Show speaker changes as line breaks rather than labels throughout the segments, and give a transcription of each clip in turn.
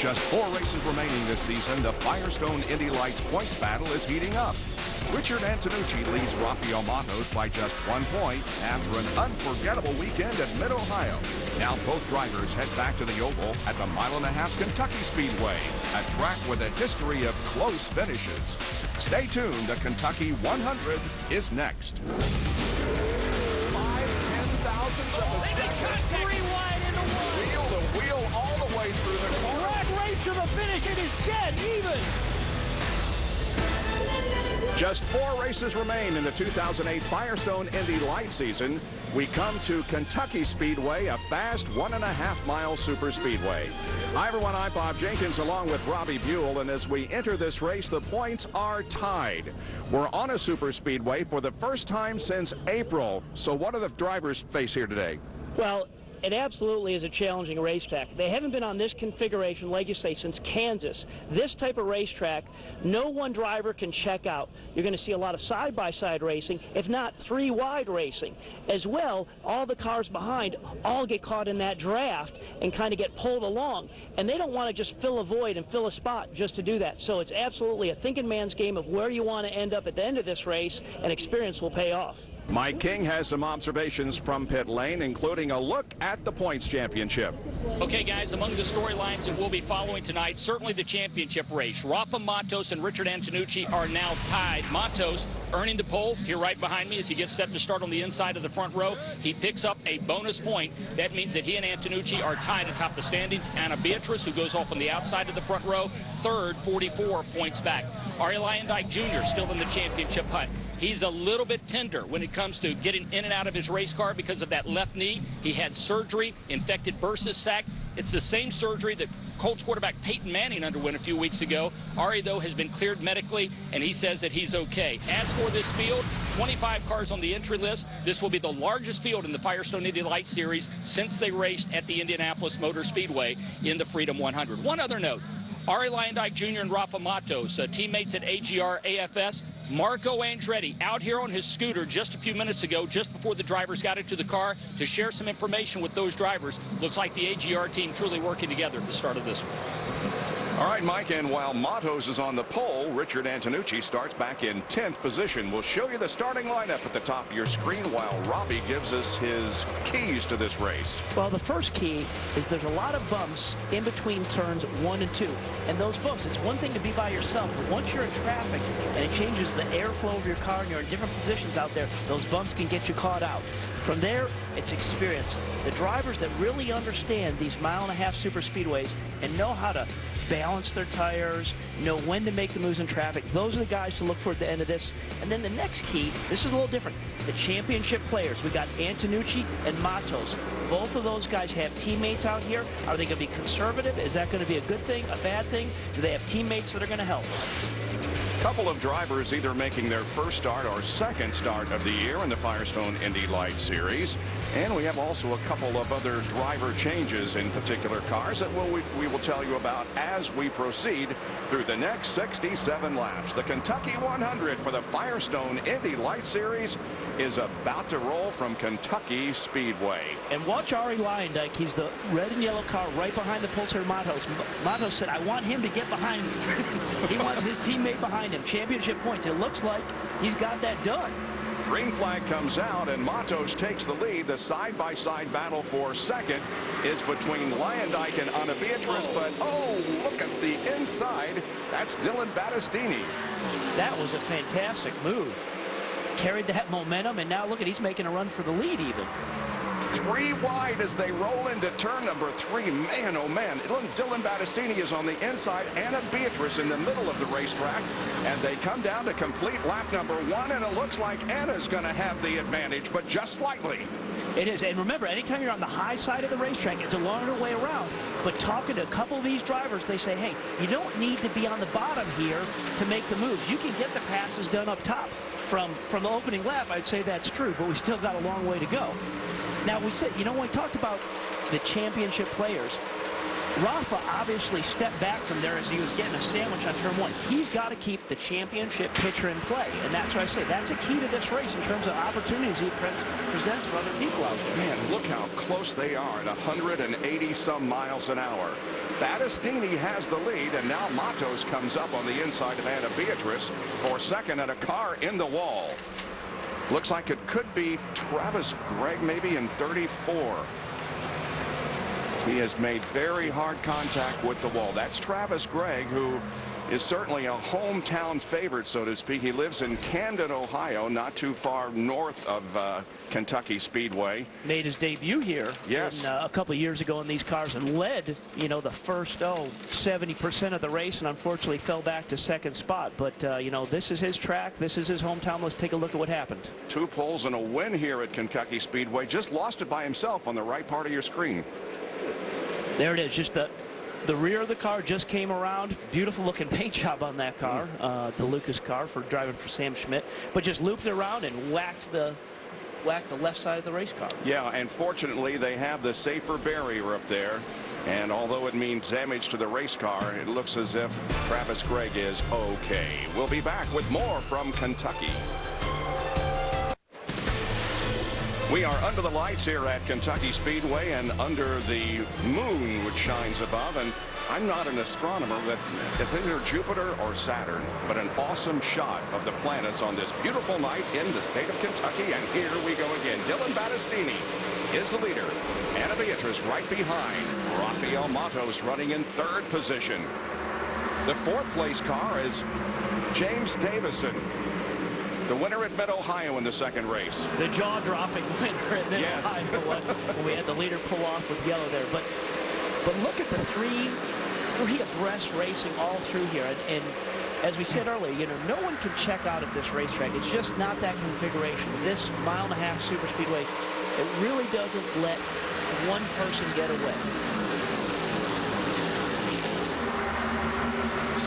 Just 4 races remaining this season, the Firestone Indy Lights points battle is heating up. Richard Antonucci leads Rafael Matos by just 1 point after an unforgettable weekend at Mid-Ohio. Now both drivers head back to the Oval at the mile-and-a-half Kentucky Speedway, a track with a history of close finishes. Stay tuned. The Kentucky 100 is next.
5/10,000ths of a second.
3 wide into 1.
Wheel to wheel all the way through the corner.
Drag race to the finish. It is dead even.
Just 4 races remain in the 2008 Firestone Indy Light season. We come to Kentucky Speedway, a fast 1.5-mile super speedway. Hi, everyone. I'm Bob Jenkins along with Robbie Buell, and as we enter this race, the points are tied. We're on a super speedway for the first time since April. So what do the drivers face here today?
Well, it absolutely is a challenging racetrack. They haven't been on this configuration, like you say, since Kansas. This type of racetrack, no one driver can check out. You're going to see a lot of side-by-side racing, if not 3-wide racing. As well, all the cars behind all get caught in that draft and kind of get pulled along. And they don't want to just fill a void and fill a spot just to do that. So it's absolutely a thinking man's game of where you want to end up at the end of this race, and experience will pay off.
Mike King has some observations from pit lane, including a look at the points championship.
Okay, guys, among the storylines that we'll be following tonight, certainly the championship race. Rafa Matos and Richard Antonucci are now tied. Matos earning the pole here right behind me as he gets set to start on the inside of the front row. He picks up a bonus point. That means that he and Antonucci are tied atop the standings. Anna Beatrice, who goes off on the outside of the front row, third, 44 points back. Ari Lyondike Jr. still in the championship hunt. He's a little bit tender when it comes to getting in and out of his race car because of that left knee. He had surgery, infected bursa sac. It's the same surgery that Colts quarterback Peyton Manning underwent a few weeks ago. Ari, though, has been cleared medically, and he says that he's okay. As for this field, 25 cars on the entry list. This will be the largest field in the Firestone Indy Light Series since they raced at the Indianapolis Motor Speedway in the Freedom 100. One other note. Ari Lyondike Jr. and Rafa Matos, teammates at AGR AFS. Marco Andretti out here on his scooter just a few minutes ago, just before the drivers got into the car, to share some information with those drivers. Looks like the AGR team truly working together at the start of this one.
All right, Mike, and while Matos is on the pole, Richard Antonucci starts back in 10th position. We'll show you the starting lineup at the top of your screen while Robbie gives us his keys to this race.
Well, the first key is there's a lot of bumps in between turns 1 and 2. And those bumps, it's one thing to be by yourself, but once you're in traffic and it changes the airflow of your car and you're in different positions out there, those bumps can get you caught out. From there, it's experience. The drivers that really understand these mile-and-a-half super speedways and know how to balance their tires, know when to make the moves in traffic, those are the guys to look for at the end of this. And then the next key, this is a little different. The championship players, we got Antonucci and Matos. Both of those guys have teammates out here. Are they going to be conservative? Is that going to be a good thing, a bad thing? Do they have teammates that are going to help?
Couple of drivers either making their first start or second start of the year in the Firestone Indy Light Series. And we have also a couple of other driver changes in particular cars that we will tell you about as we proceed through the next 67 laps. The Kentucky 100 for the Firestone Indy Light Series is about to roll from Kentucky Speedway.
And watch Ari Lyondike. He's the red and yellow car right behind the Pulsar Matos. Matos said, I want him to get behind me. He wants his teammate behind him. Championship points. It looks like he's got that done.
Green flag comes out and Matos takes the lead. The side-by-side battle for second is between Lyondike and Anna Beatrice, but oh, look at the inside. That's Dylan Battistini.
That was a fantastic move. Carried that momentum, and now look at, he's making a run for the lead even.
3 wide as they roll into turn number 3. Man, oh man. Dylan Battistini is on the inside. Anna Beatrice in the middle of the racetrack. And they come down to complete lap number 1. And it looks like Anna's going to have the advantage, but just slightly.
It is. And remember, anytime you're on the high side of the racetrack, it's a longer way around. But talking to a couple of these drivers, they say, hey, you don't need to be on the bottom here to make the moves. You can get the passes done up top. From the opening lap, I'd say that's true, but we still got a long way to go. Now, we said, you know, when we talked about the championship players, Rafa obviously stepped back from there as he was getting a sandwich on turn 1. He's got to keep the championship picture in play, and that's what I say. That's a key to this race in terms of opportunities he presents for other people out there.
Man, look how close they are at 180-some miles an hour. Battistini has the lead, and now Matos comes up on the inside of Anna Beatrice for second, and a car in the wall. Looks like it could be Travis Gregg, maybe in 34. He has made very hard contact with the wall. That's Travis Gregg, who is certainly a hometown favorite, so to speak. He lives in Camden, Ohio, not too far north of Kentucky Speedway.
Made his debut here
yes.
a couple of years ago in these cars and led, you know, the first 70% of the race, and unfortunately fell back to second spot. But you know, this is his track, this is his hometown. Let's take a look at what happened.
2 poles and a win here at Kentucky Speedway. Just lost it by himself on the right part of your screen.
There it is. Just the rear of the car just came around. Beautiful looking paint job on that car, the Lucas car, for driving for Sam Schmidt, but just looped it around and whacked the left side of the race car.
Yeah, and fortunately they have the safer barrier up there, and although it means damage to the race car, it looks as if Travis Gregg is okay. We'll be back with more from Kentucky. We are under the lights here at Kentucky Speedway and under the moon which shines above. And I'm not an astronomer, but if either Jupiter or Saturn, but an awesome shot of the planets on this beautiful night in the state of Kentucky. And here we go again. Dylan Battistini is the leader. Anna Beatrice right behind. Rafael Matos running in 3rd position. The 4th place car is James Davison, the winner at Mid-Ohio in the 2nd race.
The jaw-dropping winner at Mid-Ohio when we had the leader pull off with yellow there. But look at the three abreast racing all through here. And as we said earlier, you know, no one can check out at this racetrack. It's just not that configuration. This 1.5 mile super speedway, it really doesn't let one person get away.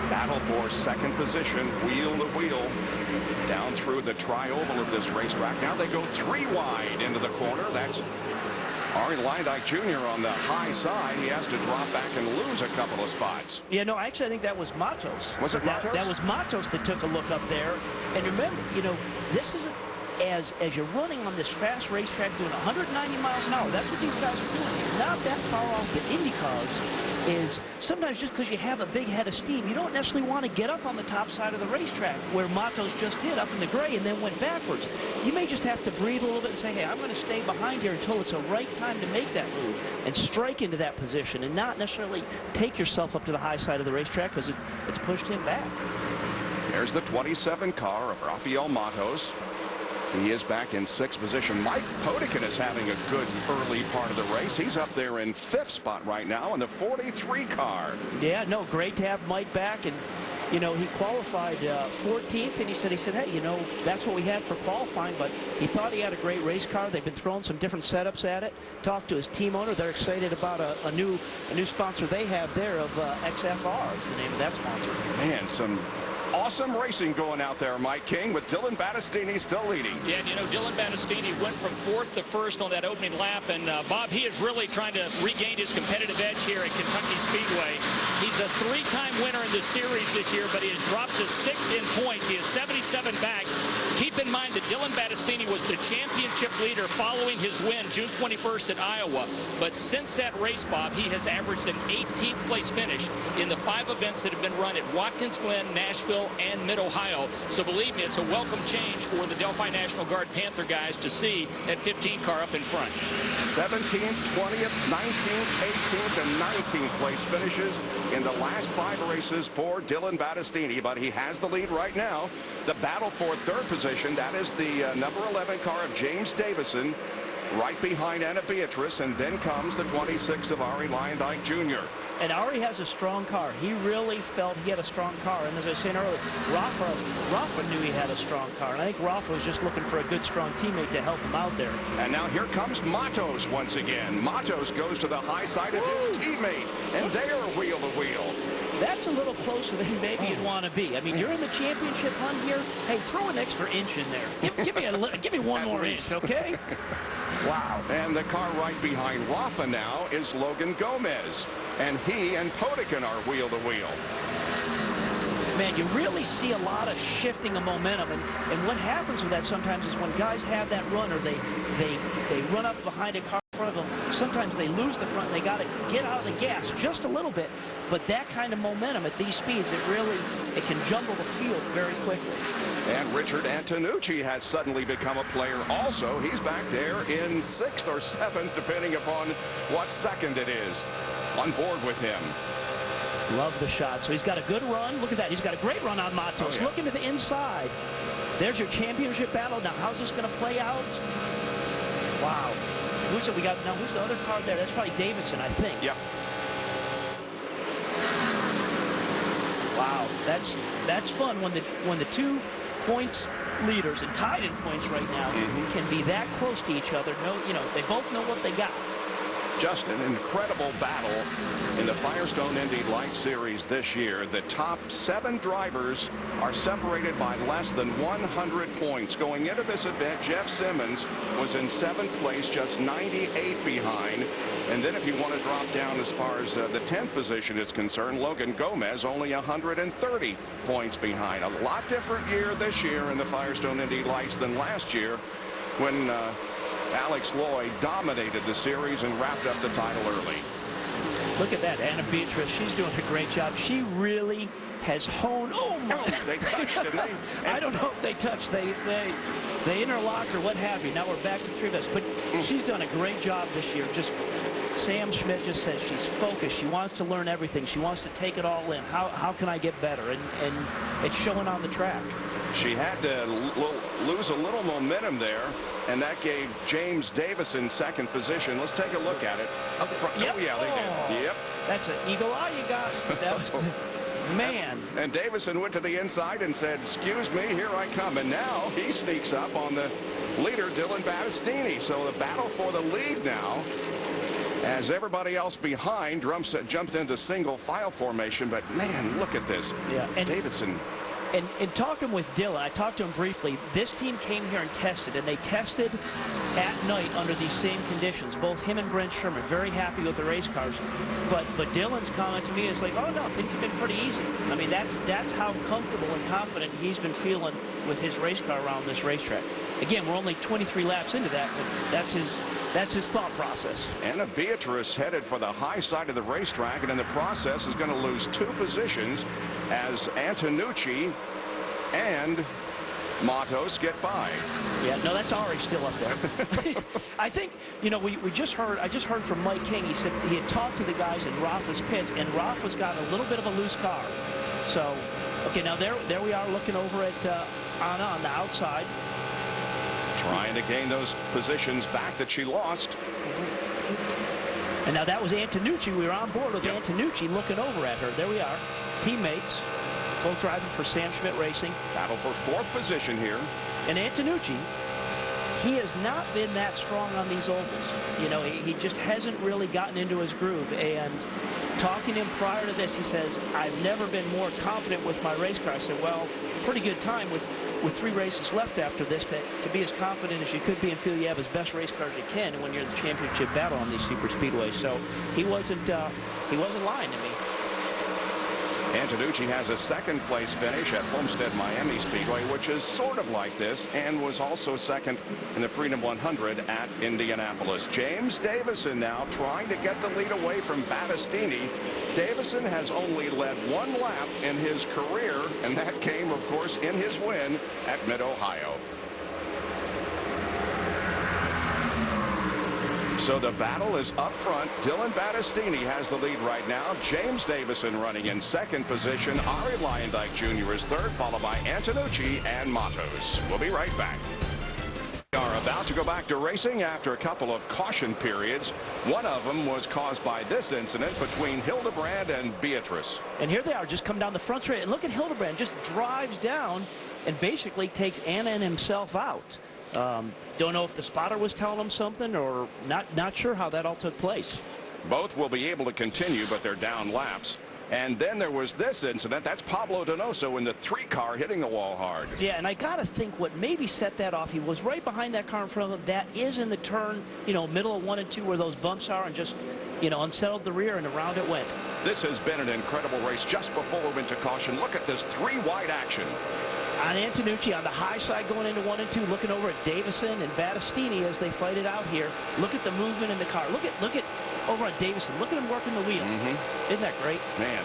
Battle for 2nd position, wheel to wheel, down through the tri-oval of this racetrack. Now they go 3 wide into the corner. That's Ari Leindyke Jr. on the high side. He has to drop back and lose a couple of spots.
Yeah, no, actually I think that was Matos.
Was it Matos?
That was Matos that took a look up there. And remember, you know, this isn't as you're running on this fast racetrack doing 190 miles an hour. That's what these guys are doing. You're not that far off the Indy cars. Is sometimes just because you have a big head of steam, you don't necessarily want to get up on the top side of the racetrack where Matos just did up in the gray and then went backwards. You may just have to breathe a little bit and say, hey, I'm going to stay behind here until it's a right time to make that move and strike into that position and not necessarily take yourself up to the high side of the racetrack because it's pushed him back.
There's the 27 car of Rafael Matos. He is back in 6th position. Mike Podikin is having a good early part of the race. He's up there in 5th spot right now in the 43 car.
Yeah, no, great to have Mike back. And, you know, he qualified 14th, and he said, hey, you know, that's what we had for qualifying, but he thought he had a great race car. They've been throwing some different setups at it. Talked to his team owner. They're excited about a new sponsor they have there of XFR is the name of that sponsor.
Man, some awesome racing going out there, Mike King, with Dylan Battistini still leading.
Yeah, and you know, Dylan Battistini went from 4th to 1st on that opening lap, and Bob, he is really trying to regain his competitive edge here at Kentucky Speedway. He's a 3-time winner in the series this year, but he has dropped to 6th in points. He is 77 back. Keep in mind that Dylan Battistini was the championship leader following his win June 21st at Iowa, but since that race, Bob, he has averaged an 18th place finish in the 5 events that have been run at Watkins Glen, Nashville, and Mid-Ohio. So believe me, it's a welcome change for the Delphi National Guard Panther guys to see that 15 car up in front.
17th, 20th, 19th, 18th, and 19th place finishes in the last 5 races for Dylan Battistini, but he has the lead right now. The battle for 3rd position, that is the number 11 car of James Davison, right behind Anna Beatrice, and then comes the 26 of Ari Leindyke Jr.
And Ari has a strong car. He really felt he had a strong car. And as I was saying earlier, Rafa knew he had a strong car. And I think Rafa was just looking for a good, strong teammate to help him out there.
And now here comes Matos once again. Matos goes to the high side of his teammate, and they are wheel to wheel.
That's a little closer than maybe you'd want to be. I mean, you're in the championship hunt here. Hey, throw an extra inch in there. Give me one more inch, okay? Wow.
And the car right behind Rafa now is Logan Gomez. And he and Podikin are wheel to wheel.
Man, you really see a lot of shifting of momentum. And what happens with that sometimes is when guys have that run or they run up behind a car front of them. Sometimes they lose the front. They got to get out of the gas just a little bit. But that kind of momentum at these speeds, it can jumble the field very quickly.
And Richard Antonucci has suddenly become a player also. He's back there in 6th or 7th, depending upon what second it is. On board with him.
Love the shot. So he's got a good run. Look at that. He's got a great run on Matos.
Oh, yeah.
Looking to the inside. There's your championship battle. Now, how's this going to play out? Wow. Who's it? We got now. Who's the other card there? That's probably Davidson, I think.
Yep.
Wow. That's fun when the 2 points leaders and tied in points right now can be that close to each other. No, they both know what they got.
Just an incredible battle in the Firestone Indy Light Series this year. The top 7 drivers are separated by less than 100 points. Going into this event, Jeff Simmons was in 7th place, just 98 behind. And then if you want to drop down as far as the 10th position is concerned, Logan Gomez only 130 points behind. A lot different year this year in the Firestone Indy Lights than last year when Alex Lloyd dominated the series and wrapped up the title early.
Look at that. Anna Beatrice, she's doing a great job. She really has honed. Oh, my.
They touched, didn't they?
I don't know if they touched. They interlock or what have you. Now we're back to 3 of us. But she's done a great job this year. Just Sam Schmidt just says she's focused. She wants to learn everything. She wants to take it all in. How can I get better? And it's showing on the track.
She had to lose a little momentum there, and that gave James Davison 2nd position. Let's take a look at it. Up front.
Yep.
Oh, yeah, they did. Yep.
That's an eagle eye you got. That was man.
And Davison went to the inside and said, "Excuse me, here I come." And now he sneaks up on the leader, Dylan Battistini. So the battle for the lead now, as everybody else behind jumped into single file formation. But man, look at this.
Yeah. And
Davidson.
And talking with Dylan, I talked to him briefly. This team came here and tested, and they tested at night under these same conditions. Both him and Brent Sherman, very happy with the race cars. But Dylan's comment to me is like, oh, no, things have been pretty easy. I mean, that's how comfortable and confident he's been feeling with his race car around this racetrack. Again, we're only 23 laps into that, but that's his thought process.
Anna Beatrice headed for the high side of the racetrack, and in the process is going to lose 2 positions as Antonucci and Matos get by.
Yeah, no, that's Ari still up there. I think, I just heard from Mike King. He said he had talked to the guys in Rafa's pits, and Rafa's got a little bit of a loose car. So, okay, now there we are looking over at Anna on the outside.
Trying to gain those positions back that she lost.
And now that was Antonucci. We were on board with Antonucci looking over at her. There we are. Teammates, both driving for Sam Schmidt Racing.
Battle for 4th position here.
And Antonucci, he has not been that strong on these ovals. He just hasn't really gotten into his groove. And talking to him prior to this, he says, I've never been more confident with my race car. I said, well, pretty good time with 3 races left after this to be as confident as you could be and feel you have as best race car as you can when you're in the championship battle on these super speedways. So he wasn't lying to me.
Antonucci has a 2nd place finish at Homestead Miami Speedway, which is sort of like this, and was also 2nd in the Freedom 100 at Indianapolis. James Davison now trying to get the lead away from Battistini. Davison has only led 1 lap in his career, and that came, of course, in his win at Mid-Ohio. So the battle is up front. Dylan Battistini has the lead right now. James Davison running in 2nd position. Ari Lyondike Jr. is 3rd, followed by Antonucci and Matos. We'll be right back. We are about to go back to racing after a couple of caution periods. One of them was caused by this incident between Hildebrand and Beatrice.
And here they are, just come down the front straight. And look at Hildebrand, just drives down and basically takes Anna and himself out. Don't know if the spotter was telling him something or not sure how that all took place.
Both will be able to continue, but they're down laps. And then there was this incident. That's Pablo Donoso in the 3 car hitting the wall hard.
Yeah, and I got to think what maybe set that off. He was right behind that car in front of him. That is in the turn, middle of 1 and 2 where those bumps are, and just, unsettled the rear, and around it went.
This has been an incredible race. Just before we went to caution, look at this 3 wide action.
On Antonucci on the high side going into 1 and 2, looking over at Davison and Battistini as they fight it out here. Look at the movement in the car. Look at over on Davison. Look at him working the wheel. Isn't that great?
Man,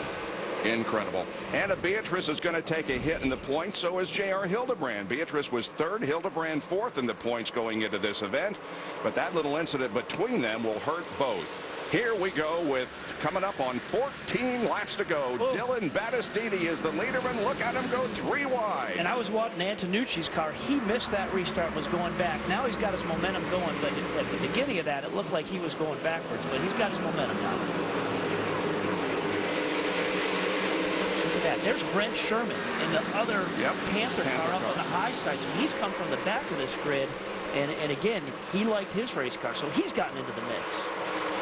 incredible. Anna Beatrice is going to take a hit in the points. So is J.R. Hildebrand. Beatrice was third. Hildebrand fourth in the points going into this event. But that little incident between them will hurt both. Here we go with coming up on 14 laps to go.
Oh.
Dylan Battistini is the leader, and look at him go 3 wide.
And I was watching Antonucci's car. He missed that restart, was going back. Now he's got his momentum going, but at the beginning of that, it looked like he was going backwards, but he's got his momentum now. Look at that. There's Brent Sherman in the other Panther car up on the high side. So he's come from the back of this grid, and again, he liked his race car, so he's gotten into the mix.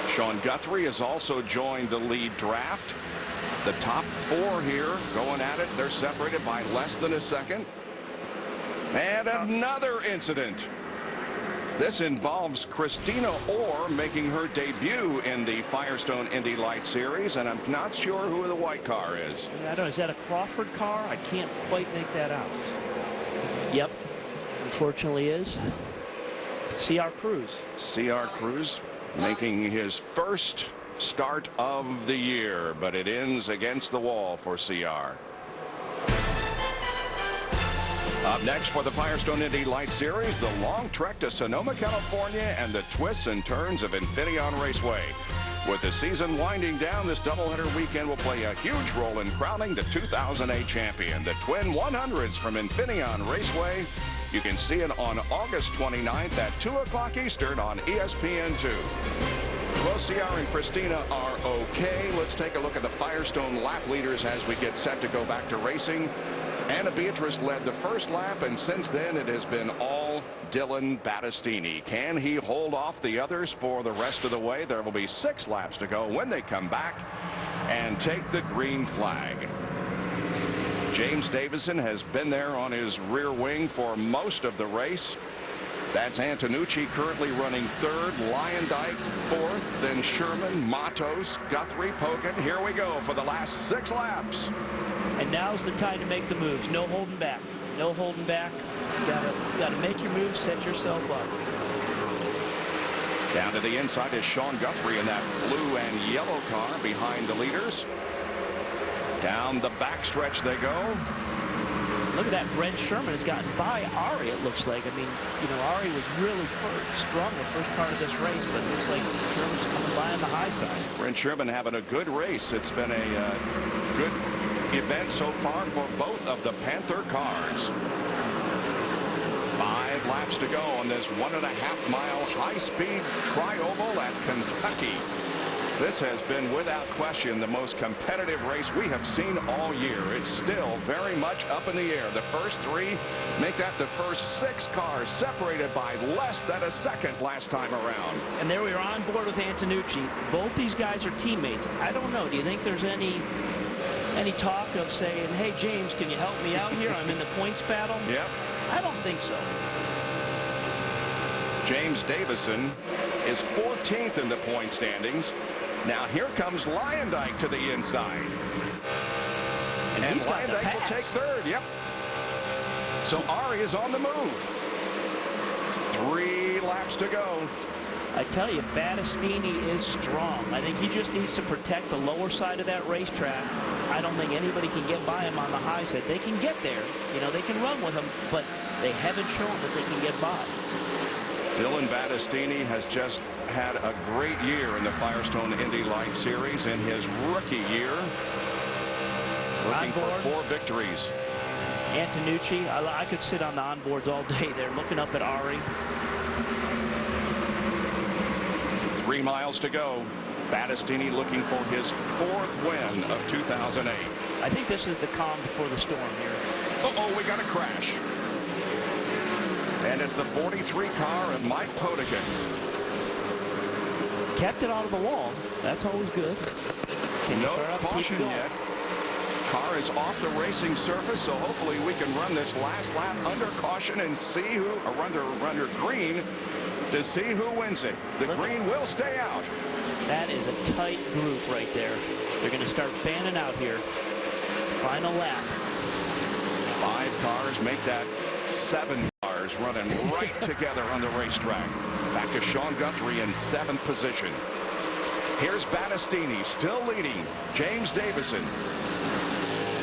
Sean Guthrie has also joined the lead draft. The top 4 here going at it. They're separated by less than a second. And another incident. This involves Christina Orr making her debut in the Firestone Indy Light Series, and I'm not sure who the white car is.
I don't know. Is that a Crawford car? I can't quite make that out. Yep. Unfortunately is. C.R. Cruz.
C.R. Cruz making his first start of the year, but it ends against the wall for CR. Up next for the Firestone Indy Light Series, the long trek to Sonoma, California, and the twists and turns of Infineon Raceway. With the season winding down, this doubleheader weekend will play a huge role in crowning the 2008 champion, the Twin 100s from Infineon Raceway. You can see it on August 29th at 2 o'clock Eastern on ESPN2. Well, CR and Christina are okay. Let's take a look at the Firestone lap leaders as we get set to go back to racing. Anna Beatrice led the first lap, and since then it has been all Dylan Battistini. Can he hold off the others for the rest of the way? There will be 6 laps to go when they come back and take the green flag. James Davison has been there on his rear wing for most of the race. That's Antonucci currently running third, Lyondike fourth, then Sherman, Matos, Guthrie, Pogan. Here we go for the last 6 laps.
And now's the time to make the moves. No holding back. No holding back. Gotta make your moves, set yourself up.
Down to the inside is Sean Guthrie in that blue and yellow car behind the leaders. Down the backstretch they go.
Look at that. Brent Sherman has gotten by Ari, it looks like. I mean, you know, Ari was really strong the first part of this race, but it looks like Sherman's coming by on the high side.
Brent Sherman having a good race. It's been a good event so far for both of the Panther cars. 5 laps to go on this 1.5-mile high-speed tri-oval at Kentucky. This has been, without question, the most competitive race we have seen all year. It's still very much up in the air. The first 3 make that the first 6 cars separated by less than a second last time around.
And there we are on board with Antonucci. Both these guys are teammates. I don't know. Do you think there's any talk of saying, hey, James, can you help me out here? I'm in the points battle.
Yep.
I don't think so.
James Davison is 14th in the point standings. Now here comes Lyondike to the inside. And Lyondike will take third. Yep. So Ari is on the move. 3 laps to go.
I tell you, Battistini is strong. I think he just needs to protect the lower side of that racetrack. I don't think anybody can get by him on the high side. They can get there. You know, they can run with him, but they haven't shown that they can get by.
Dylan Battistini has just had a great year in the Firestone Indy Light Series in his rookie year. Looking for 4 victories.
Antonucci, I could sit on the onboards all day there looking up at Ari.
3 miles to go. Battistini looking for his 4th win of 2008.
I think this is the calm before the storm here.
Uh-oh, we got a crash. And it's the 43 car of Mike Potikin.
Kept it out of the wall. That's always good.
No caution yet. Car is off the racing surface, so hopefully we can run this last lap under caution and see who, or under green, to see who wins it. The green will stay out.
That is a tight group right there. They're going to start fanning out here. Final lap.
5 cars make that 7 cars running right together on the racetrack. Back to Sean Guthrie in 7th position. Here's Battistini still leading James Davison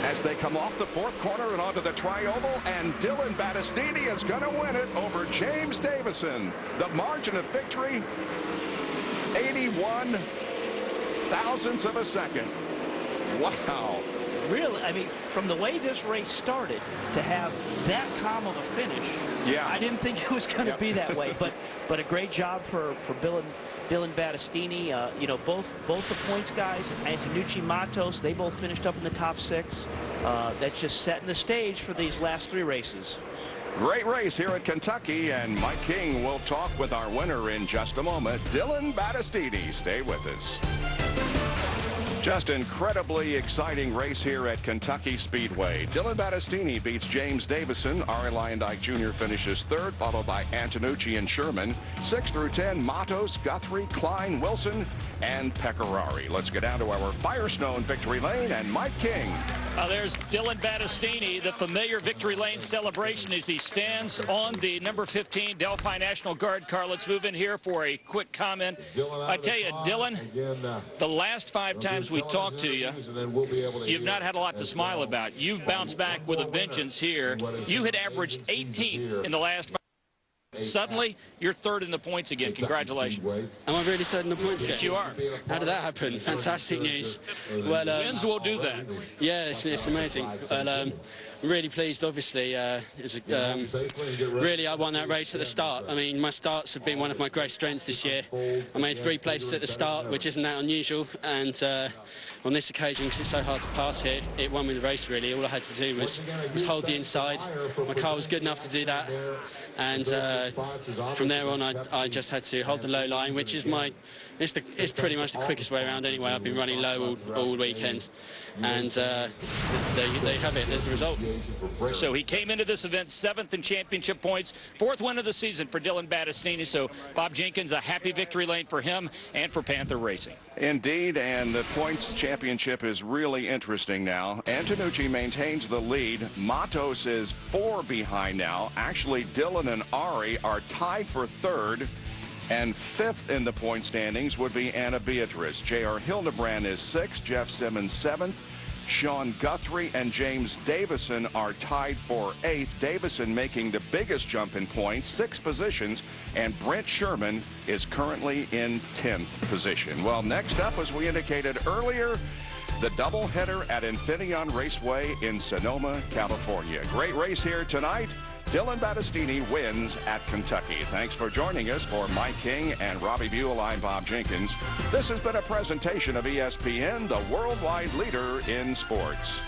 as they come off the 4th corner and onto the tri-oval, and Dylan Battistini is going to win it over James Davison. The margin of victory, 81 thousandths of a second. Wow.
Really, I mean, from the way this race started to have that calm of a finish,
yeah,
I didn't think it was going to be that way. But a great job for Dylan Battistini. You know, both the points guys, Antonucci, Matos, they both finished up in the top 6. That's just setting the stage for these last 3 races.
Great race here at Kentucky, and Mike King will talk with our winner in just a moment. Dylan Battistini, stay with us. Just incredibly exciting race here at Kentucky Speedway. Dylan Battistini beats James Davison. Ari Lyondike Jr. finishes 3rd, followed by Antonucci and Sherman. 6 through 10, Matos, Guthrie, Klein, Wilson, and Pecorari. Let's get down to our Firestone victory lane and Mike King.
There's Dylan Battistini, the familiar victory lane celebration as he stands on the number 15 Delphi National Guard car. Let's move in here for a quick comment. I tell you, Dylan, the last 5 times we talked to you, you've not had a lot to smile about. You've bounced back with a vengeance here. You had averaged 18th in the last 5. Suddenly, you're 3rd in the points again. Congratulations.
Am I really 3rd in the points again?
Yes, you are.
How did that happen? Fantastic news. Well,
wins will do that.
Yeah, it's amazing. Well, I'm really pleased, obviously. Really, I won that race at the start. I mean, my starts have been one of my great strengths this year. I made 3 places at the start, which isn't that unusual. And on this occasion, because it's so hard to pass here, it won me the race, really. All I had to do was hold the inside. My car was good enough to do that. And from there on, I just had to hold the low line, which is it's pretty much the quickest way around anyway. I've been running low all weekend. And there you have it. There's the result.
So he came into this event 7th in championship points, 4th win of the season for Dylan Battistini. So Bob Jenkins, a happy victory lane for him and for Panther Racing.
Indeed, and the points championship is really interesting now. Antonucci maintains the lead. Matos is 4 behind now. Actually, Dylan and Ari are tied for 3rd. And 5th in the point standings would be Anna Beatrice. J.R. Hildebrand is 6th, Jeff Simmons 7th. Sean Guthrie and James Davison are tied for 8th. Davison making the biggest jump in points, 6 positions, and Brent Sherman is currently in 10th position. Well, next up, as we indicated earlier, the doubleheader at Infineon Raceway in Sonoma, California. Great race here tonight. Dylan Battistini wins at Kentucky. Thanks for joining us. For Mike King and Robbie Buell, I'm Bob Jenkins. This has been a presentation of ESPN, the worldwide leader in sports.